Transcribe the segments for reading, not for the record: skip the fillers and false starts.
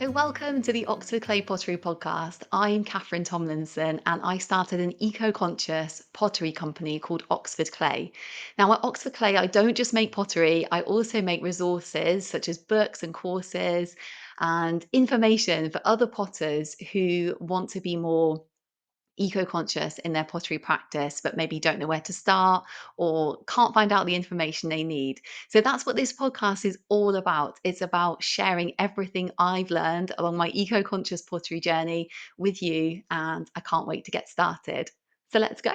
So, welcome to the Oxford Clay Pottery Podcast. I'm Catherine Tomlinson and I started an eco conscious pottery company called Oxford Clay. Now, at Oxford Clay, I don't just make pottery, I also make resources such as books and courses and information for other potters who want to be more eco-conscious in their pottery practice but maybe don't know where to start or can't find out the information they need. So that's what this podcast is all about. It's about sharing everything I've learned along my eco-conscious pottery journey with you, and I can't wait to get started. So let's go.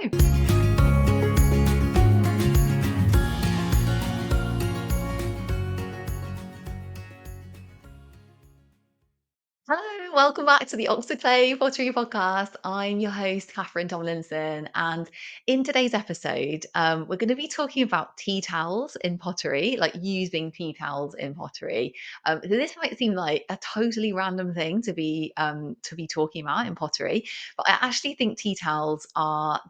Hello, welcome back to the Oxford Clay Pottery Podcast. I'm your host, Catherine Tomlinson, and in today's episode, we're going to be talking about tea towels in pottery, like using tea towels in pottery. So this might seem like a totally random thing to be talking about in pottery, but I actually think tea towels are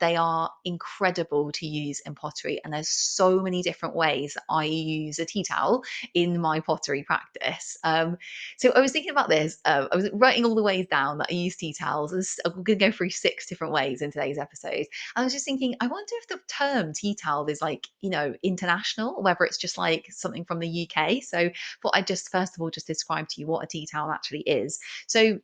incredible to use in pottery, and there's so many different ways I use a tea towel in my pottery practice. So I was thinking about this. I was writing all the ways down that I use tea towels. I'm going to go through 6 different ways in today's episode. I was just thinking, I wonder if the term tea towel is like, international, or whether it's just like something from the UK. So thought I'd just first of all just describe to you what a tea towel actually is. So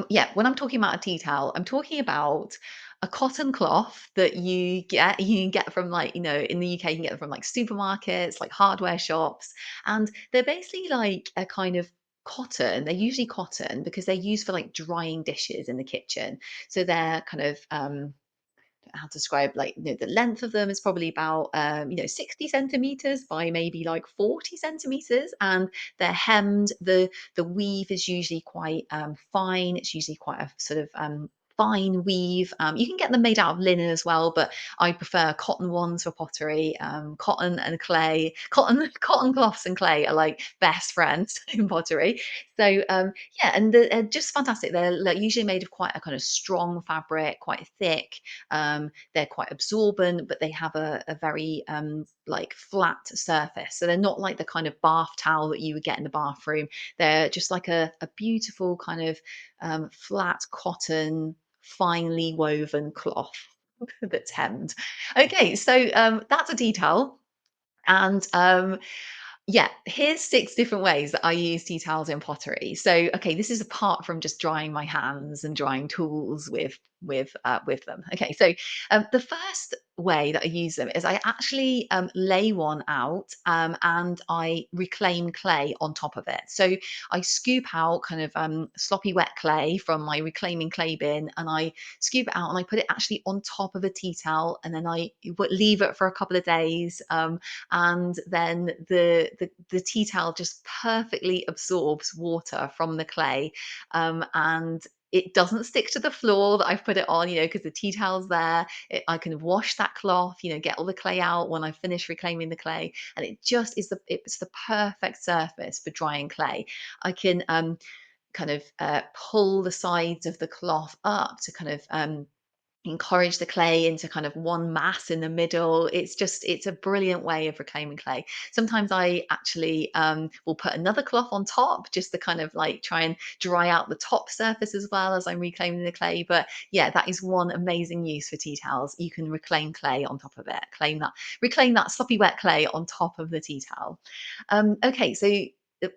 yeah, when I'm talking about a tea towel, I'm talking about a cotton cloth that you can get from, like, in the UK, you can get them from like supermarkets, like hardware shops, and they're basically like a kind of cotton. They're usually cotton because they're used for like drying dishes in the kitchen. So they're kind of how to describe, like, the length of them is probably about 60 centimeters by maybe like 40 centimeters, and they're hemmed. The weave is usually quite fine. It's usually quite a sort of fine weave. You can get them made out of linen as well, but I prefer cotton ones for pottery. Cotton and clay, cotton cloths and clay are like best friends in pottery. So yeah, and they're just fantastic. They're like usually made of quite a kind of strong fabric, quite thick. They're quite absorbent, but they have a very like flat surface. So they're not like the kind of bath towel that you would get in the bathroom. They're just like a beautiful kind of flat cotton, finely woven cloth that's hemmed. Okay, so that's a detail. And yeah, here's 6 different ways that I use tea towels in pottery. So, okay, this is apart from just drying my hands and drying tools with them. Okay, so the first way that I use them is I actually lay one out, and I reclaim clay on top of it. So I scoop out kind of sloppy wet clay from my reclaiming clay bin, and I scoop it out and I put it actually on top of a tea towel, and then I leave it for a couple of days. And then the tea towel just perfectly absorbs water from the clay, and it doesn't stick to the floor that I've put it on, because the tea towel's there. I can wash that cloth, get all the clay out when I finish reclaiming the clay, and it's the perfect surface for drying clay. I can kind of pull the sides of the cloth up to kind of encourage the clay into kind of one mass in the middle. It's a brilliant way of reclaiming clay. Sometimes I actually will put another cloth on top just to kind of like try and dry out the top surface as well as I'm reclaiming the clay. But yeah, that is one amazing use for tea towels. You can reclaim clay on top of it, reclaim that sloppy wet clay on top of the tea towel. Okay, so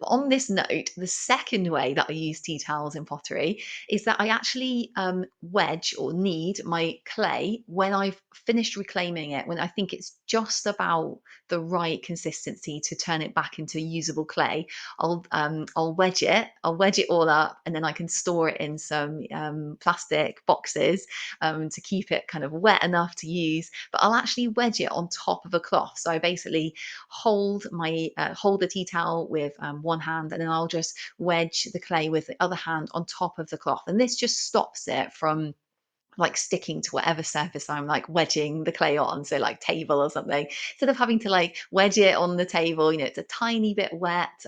on this note, the second way that I use tea towels in pottery is that I actually wedge or knead my clay when I've finished reclaiming it, when I think it's just about the right consistency to turn it back into usable clay. I'll wedge it. I'll wedge it all up, and then I can store it in some plastic boxes to keep it kind of wet enough to use. But I'll actually wedge it on top of a cloth. So I basically hold the tea towel with one hand, and then I'll just wedge the clay with the other hand on top of the cloth, and this just stops it from like sticking to whatever surface I'm like wedging the clay on, so like table or something, instead of having to like wedge it on the table, it's a tiny bit wet.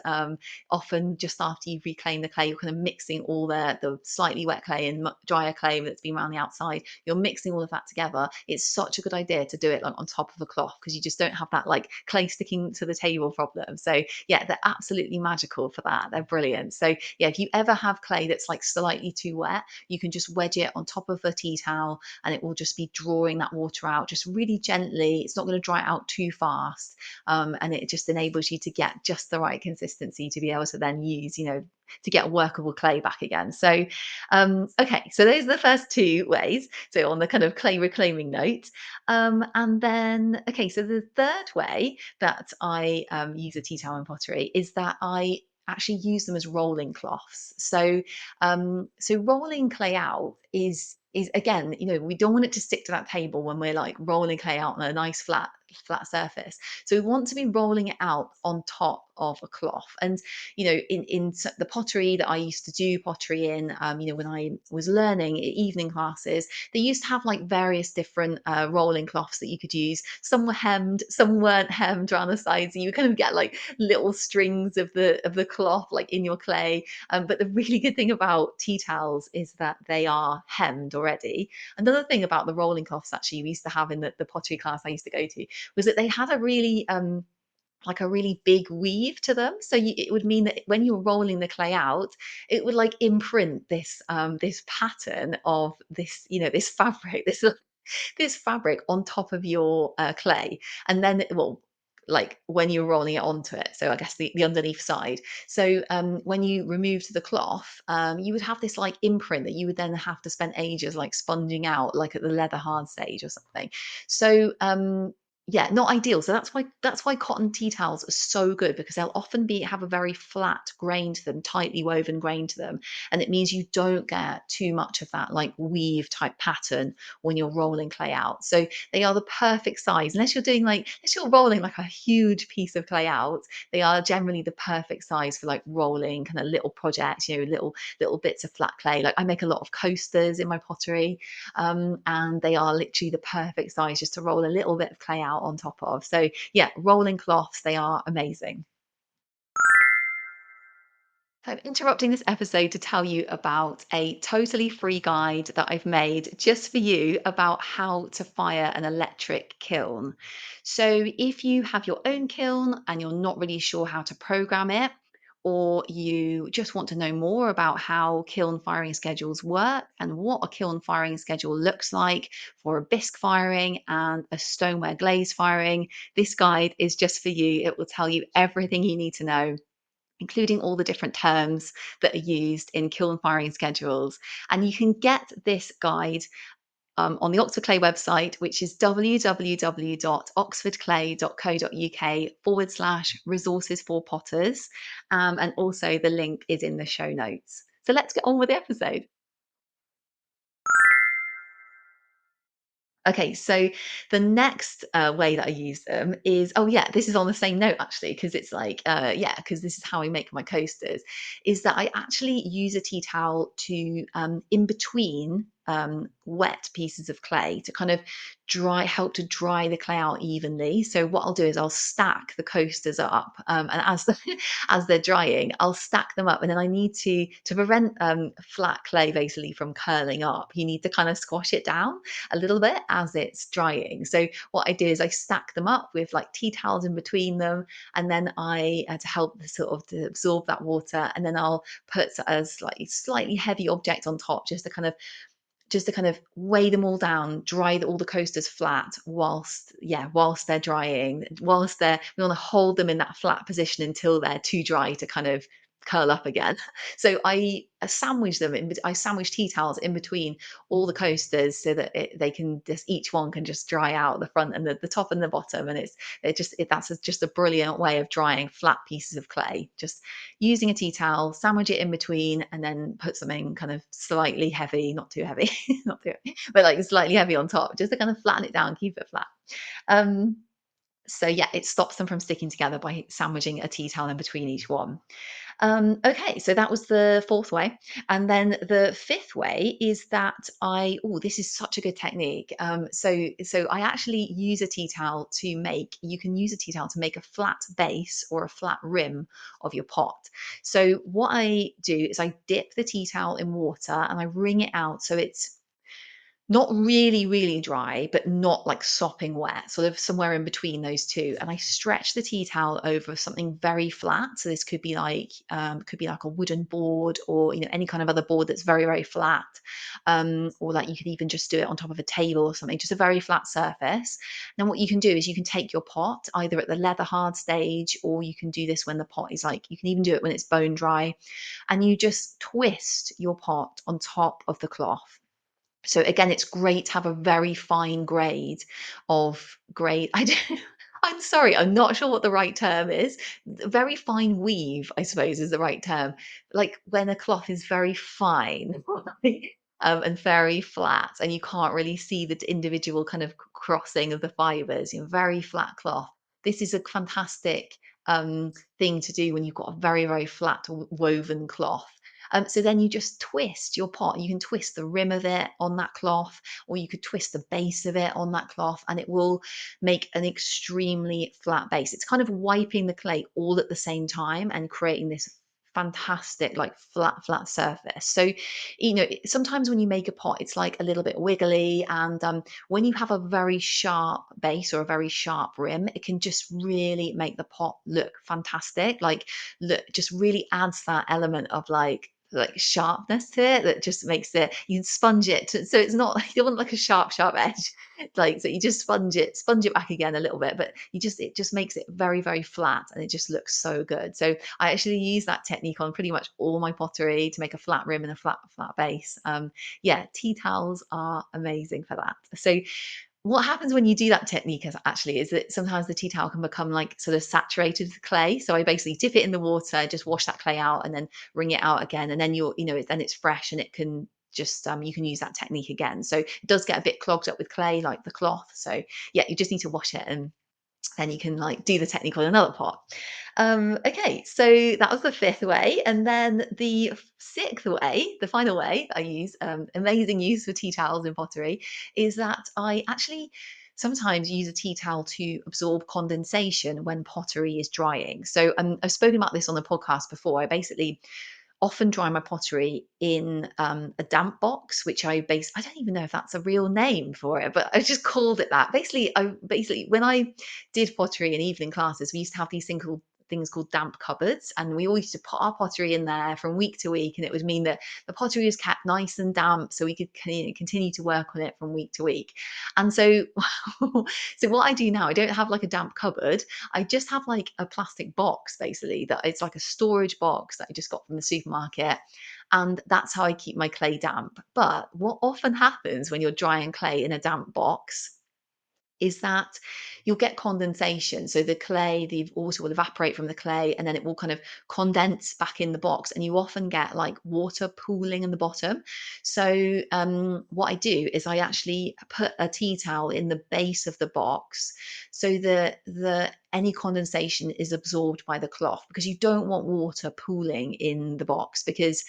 Often just after you've reclaimed the clay, you're kind of mixing all the slightly wet clay and drier clay that's been around the outside. You're mixing all of that together. It's such a good idea to do it like on top of a cloth because you just don't have that like clay sticking to the table problem. So yeah, they're absolutely magical for that. They're brilliant. So yeah, if you ever have clay that's like slightly too wet, you can just wedge it on top of a tea towel and it will just be drawing that water out just really gently. It's not going to dry out too fast. And it just enables you to get just the right consistency to be able to then use, to get workable clay back again. So, okay, so those are the first two ways. So, on the kind of clay reclaiming note. And then, okay, so the third way that I use a tea towel and pottery is that I actually use them as rolling cloths. So rolling clay out is again, we don't want it to stick to that table when we're like rolling clay out on a nice flat surface. So we want to be rolling it out on top of a cloth. And in the pottery that I used to do pottery in, when I was learning evening classes, they used to have like various different rolling cloths that you could use. Some were hemmed, some weren't hemmed around the sides. So you kind of get like little strings of the cloth like in your clay. But the really good thing about tea towels is that they are hemmed already. Another thing about the rolling cloths actually we used to have in the pottery class I used to go to was that they had a really like a really big weave to them. So it would mean that when you were rolling the clay out, it would like imprint this pattern of this fabric, this fabric on top of your clay, and then well, like when you're rolling it onto it, so I guess the underneath side. So when you removed the cloth, you would have this like imprint that you would then have to spend ages like sponging out, like at the leather hard stage or something. So yeah, not ideal. So that's why cotton tea towels are so good, because they'll often have a very flat grain to them, tightly woven grain to them, and it means you don't get too much of that like weave type pattern when you're rolling clay out. So they are the perfect size. Unless you're rolling like a huge piece of clay out, they are generally the perfect size for like rolling kind of little projects, little bits of flat clay. Like I make a lot of coasters in my pottery, and they are literally the perfect size just to roll a little bit of clay out on top of. So yeah, rolling cloths, they are amazing. So I'm interrupting this episode to tell you about a totally free guide that I've made just for you about how to fire an electric kiln. So if you have your own kiln and you're not really sure how to program it, or you just want to know more about how kiln firing schedules work and what a kiln firing schedule looks like for a bisque firing and a stoneware glaze firing, this guide is just for you. It will tell you everything you need to know, including all the different terms that are used in kiln firing schedules. And you can get this guide on the Oxford Clay website, which is www.oxfordclay.co.uk/resources for potters. And also the link is in the show notes. So let's get on with the episode. Okay, so the next way that I use them is, oh yeah, this is on the same note actually, because it's like, yeah, because this is how I make my coasters, is that I actually use a tea towel to, in between wet pieces of clay to kind of help to dry the clay out evenly. So what I'll do is I'll stack the coasters up, and as they're drying, I'll stack them up, and then I need to prevent flat clay basically from curling up. You need to kind of squash it down a little bit as it's drying. So what I do is I stack them up with like tea towels in between them, and then I to help to absorb that water, and then I'll put a slightly heavy object on top just to kind of weigh them all down, dry all the coasters flat whilst they're drying. We want to hold them in that flat position until they're too dry to kind of curl up again. So I sandwich tea towels in between all the coasters so that they can just each one can just dry out the front and the top and the bottom, and that's just a brilliant way of drying flat pieces of clay. Just using a tea towel, sandwich it in between, and then put something kind of slightly heavy, not too heavy, not too heavy, but like slightly heavy on top, just to kind of flatten it down, keep it flat. Um, so yeah, it stops them from sticking together by sandwiching a tea towel in between each one. Okay, so that was the fourth way. And then the fifth way is that this is such a good technique. So I actually use a tea towel to make, you can use a tea towel to make a flat base or a flat rim of your pot. So what I do is I dip the tea towel in water and I wring it out so it's not really, really dry, but not like sopping wet, sort of somewhere in between those two. And I stretch the tea towel over something very flat. So this could be like a wooden board, or any kind of other board that's very, very flat. Or like you could even just do it on top of a table or something, just a very flat surface. Then what you can do is you can take your pot either at the leather hard stage, or you can do this when the pot is like, you can even do it when it's bone dry, and you just twist your pot on top of the cloth. So again, it's great to have a very fine grade. I do, I'm sorry, I'm not sure what the right term is. Very fine weave, I suppose, is the right term. Like when a cloth is very fine, and very flat, and you can't really see the individual kind of crossing of the fibers. Very flat cloth. This is a fantastic thing to do when you've got a very, very flat woven cloth. So then you just twist your pot. You can twist the rim of it on that cloth, or you could twist the base of it on that cloth, and it will make an extremely flat base. It's kind of wiping the clay all at the same time and creating this fantastic like flat surface. So sometimes when you make a pot it's like a little bit wiggly, and when you have a very sharp base or a very sharp rim, it can just really make the pot look fantastic. Like, look, just really adds that element of like sharpness to it that just makes it, you can sponge it so it's not you don't want like a sharp edge, like, so you just sponge it back again a little bit, but it just makes it very, very flat, and it just looks so good. So I actually use that technique on pretty much all my pottery to make a flat rim and a flat base. Yeah, tea towels are amazing for that. So what happens when you do that technique is that sometimes the tea towel can become like sort of saturated with clay. So I basically dip it in the water, just wash that clay out, and then wring it out again. And then then it's fresh, and it can just you can use that technique again. So it does get a bit clogged up with clay, like the cloth. So yeah, you just need to wash it, and then you can like do the technique on another pot. Okay, so that was the fifth way. And then the sixth way, the final way I use, amazing use for tea towels in pottery, is that I actually sometimes use a tea towel to absorb condensation when pottery is drying. So I've spoken about this on the podcast before. I basically often dry my pottery in a damp box, which I don't even know if that's a real name for it, but I just called it that. Basically when I did pottery in evening classes, we used to have things called damp cupboards, and we all used to put our pottery in there from week to week, and it would mean that the pottery was kept nice and damp so we could continue to work on it from week to week. And so so what I do now, I don't have like a damp cupboard. I just have like a plastic box, basically, that it's like a storage box that I just got from the supermarket. And that's how I keep my clay damp. But what often happens when you're drying clay in a damp box is that you'll get condensation. So the water will evaporate from the clay, and then it will kind of condense back in the box. And you often get like water pooling in the bottom. So what I do is I actually put a tea towel in the base of the box, so the any condensation is absorbed by the cloth, because you don't want water pooling in the box, because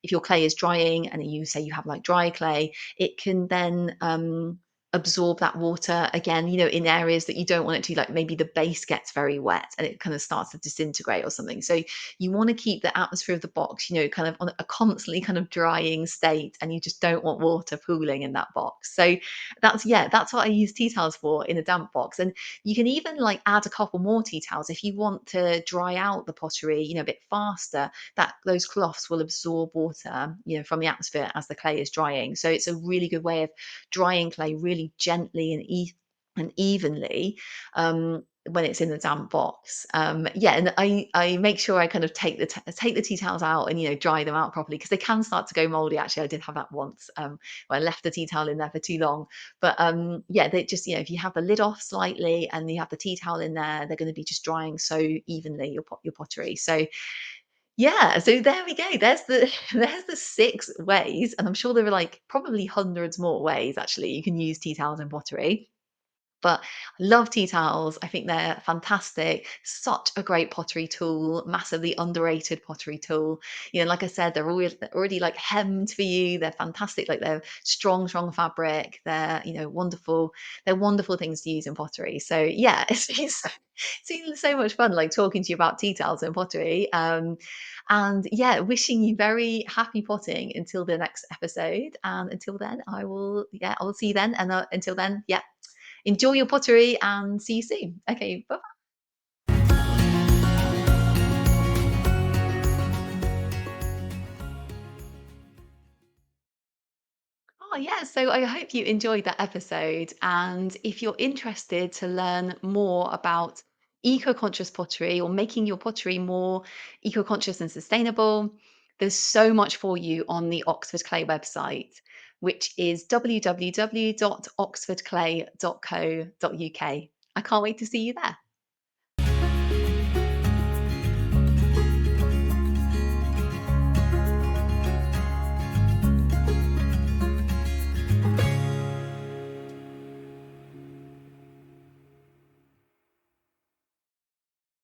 if your clay is drying and you say you have like dry clay, it can then absorb that water again, in areas that you don't want it to, like maybe the base gets very wet and it kind of starts to disintegrate or something. So you want to keep the atmosphere of the box, kind of on a constantly kind of drying state, and you just don't want water pooling in that box. So that's what I use tea towels for in a damp box. And you can even like add a couple more tea towels if you want to dry out the pottery, a bit faster, that those cloths will absorb water, from the atmosphere as the clay is drying. So it's a really good way of drying clay really gently and evenly, when it's in the damp box. Yeah, and I make sure I kind of take the tea towels out and dry them out properly, because they can start to go mouldy. Actually, I did have that once, where I left the tea towel in there for too long. But yeah, they just if you have the lid off slightly and you have the tea towel in there, they're going to be just drying so evenly your pottery. So yeah, so there we go. There's the there's the 6 ways, and I'm sure there are like probably hundreds more ways actually you can use tea towels in pottery. But I love tea towels. I think they're fantastic. Such a great pottery tool, massively underrated pottery tool. Like I said, they're already like hemmed for you. They're fantastic. Like they're strong, strong fabric. They're wonderful. They're wonderful things to use in pottery. So yeah, it's been so much fun like talking to you about tea towels and pottery. And yeah, wishing you very happy potting until the next episode. And until then, I will see you then. And until then, yeah, enjoy your pottery and see you soon. Okay, bye. Oh, yeah. So I hope you enjoyed that episode. And if you're interested to learn more about eco conscious pottery or making your pottery more eco conscious and sustainable, there's so much for you on the Oxford Clay website, which is www.oxfordclay.co.uk. I can't wait to see you there.